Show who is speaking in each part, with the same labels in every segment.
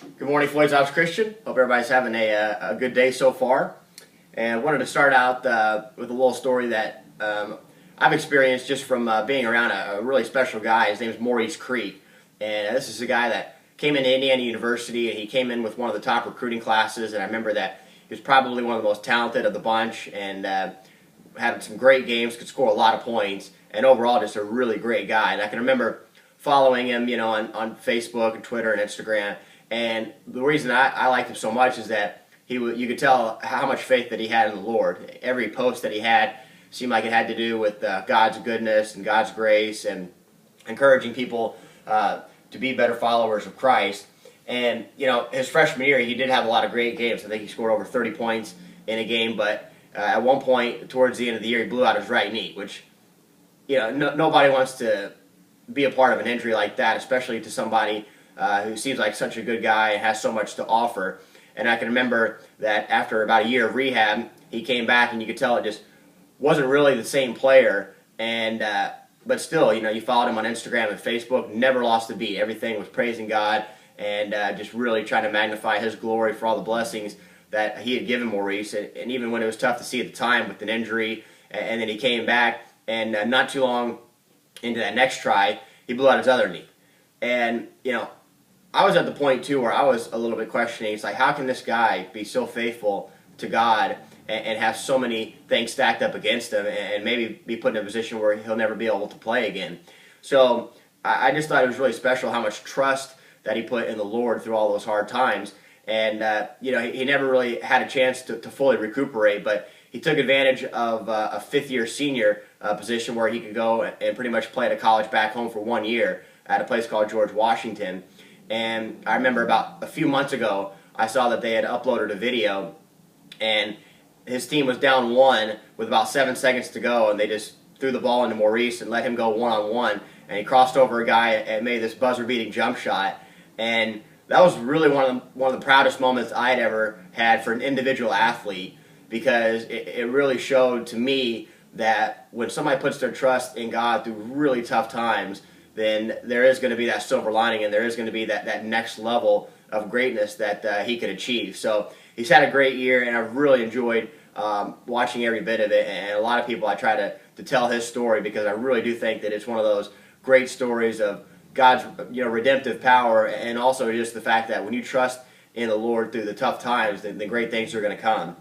Speaker 1: Good morning, Floyd's House Christian. Hope everybody's having a good day so far. And I wanted to start out with a little story that I've experienced just from being around a really special guy. His name is Maurice Creek. And this is a guy that came into Indiana University, and he came in with one of the top recruiting classes. And I remember that he was probably one of the most talented of the bunch, and had some great games, could score a lot of points, and overall just a really great guy. And I can remember following him, on Facebook and Twitter and Instagram. And the reason I liked him so much is that you could tell how much faith that he had in the Lord. Every post that he had seemed like it had to do with God's goodness and God's grace and encouraging people to be better followers of Christ. And, his freshman year, he did have a lot of great games. I think he scored over 30 points in a game, but at one point towards the end of the year, he blew out his right knee, which, nobody wants to be a part of an injury like that, especially to somebody who seems like such a good guy and has so much to offer. And I can remember that after about a year of rehab, he came back, and you could tell it just wasn't really the same player. And but still, you followed him on Instagram and Facebook, never lost a beat. Everything was praising God and just really trying to magnify His glory for all the blessings that He had given Maurice. And even when it was tough to see at the time with an injury, and then he came back, and not too long into that next try, he blew out his other knee. And, I was at the point, too, where I was a little bit questioning. It's like, how can this guy be so faithful to God and have so many things stacked up against him and maybe be put in a position where he'll never be able to play again? So I just thought it was really special how much trust that he put in the Lord through all those hard times. And, he never really had a chance to fully recuperate, but he took advantage of a fifth-year senior position where he could go and pretty much play at a college back home for 1 year at a place called George Washington. And I remember about a few months ago, I saw that they had uploaded a video, and his team was down 1 with about 7 seconds to go, and they just threw the ball into Maurice and let him go one-on-one, and he crossed over a guy and made this buzzer-beating jump shot. And that was really one of the proudest moments I had ever had for an individual athlete, because it really showed to me that when somebody puts their trust in God through really tough times, then there is going to be that silver lining, and there is going to be that next level of greatness that he could achieve. So he's had a great year, and I've really enjoyed watching every bit of it. And a lot of people, I try to tell his story, because I really do think that it's one of those great stories of God's redemptive power, and also just the fact that when you trust in the Lord through the tough times, then the great things are going to come.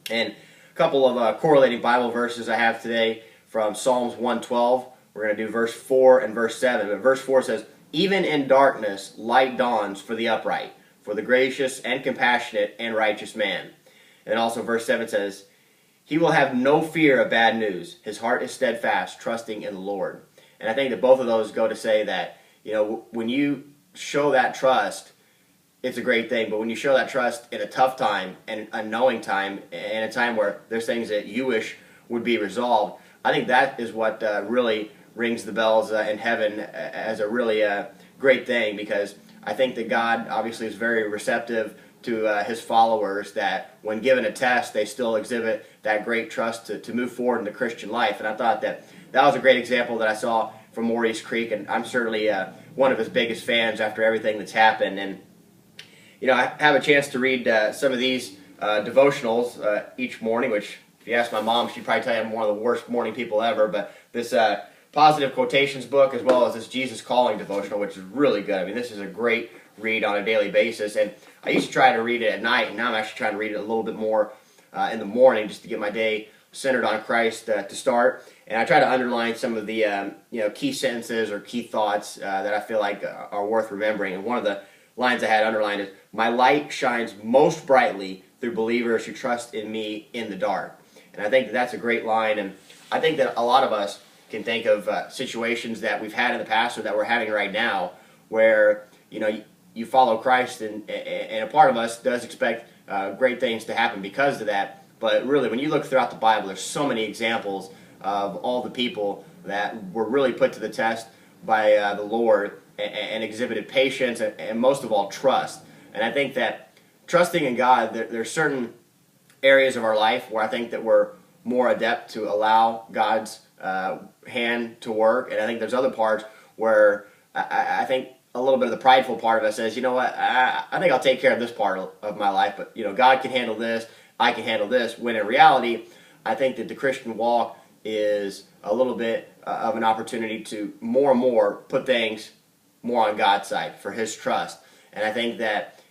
Speaker 1: And a couple of correlating Bible verses I have today from Psalms 112. We're going to do verse 4 and verse 7. But verse 4 says, "Even in darkness light dawns for the upright, for the gracious and compassionate and righteous man." And also verse 7 says, "He will have no fear of bad news. His heart is steadfast, trusting in the Lord." And I think that both of those go to say that, when you show that trust, it's a great thing. But when you show that trust in a tough time and a knowing time, and a time where there's things that you wish would be resolved, I think that is what really rings the bells in heaven as a really great thing, because I think that God obviously is very receptive to His followers, that when given a test, they still exhibit that great trust to move forward in the Christian life. And I thought that was a great example that I saw from Maurice Creek, and I'm certainly one of his biggest fans after everything that's happened. And I have a chance to read some of these devotionals each morning, which, if you ask my mom, she'd probably tell you I'm one of the worst morning people ever. But this Positive Quotations book, as well as this Jesus Calling devotional, which is really good. I mean, this is a great read on a daily basis. And I used to try to read it at night, and now I'm actually trying to read it a little bit more in the morning, just to get my day centered on Christ to start. And I try to underline some of the key sentences or key thoughts that I feel like are worth remembering. And one of the lines I had underlined is, "My light shines most brightly through believers who trust in me in the dark." And I think that that's a great line. And I think that a lot of us can think of situations that we've had in the past or that we're having right now, where you follow Christ, and a part of us does expect great things to happen because of that. But really, when you look throughout the Bible, there's so many examples of all the people that were really put to the test by the Lord and exhibited patience and most of all trust. And I think that trusting in God, there's certain areas of our life where I think that we're more adept to allow God's hand to work, and I think there's other parts where I think a little bit of the prideful part of us says, you know what, I think I'll take care of this part of my life, but God can handle this, I can handle this. When in reality, I think that the Christian walk is a little bit of an opportunity to more and more put things more on God's side for His trust. And I think that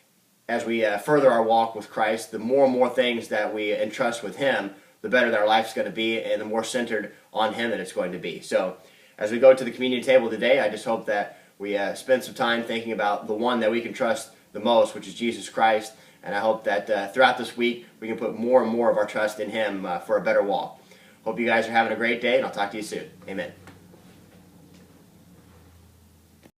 Speaker 1: as we further our walk with Christ, the more and more things that we entrust with Him, the better that our life's going to be, and the more centered on Him that it's going to be. So as we go to the communion table today, I just hope that we spend some time thinking about the one that we can trust the most, which is Jesus Christ. And I hope that throughout this week, we can put more and more of our trust in Him for a better walk. Hope you guys are having a great day, and I'll talk to you soon. Amen.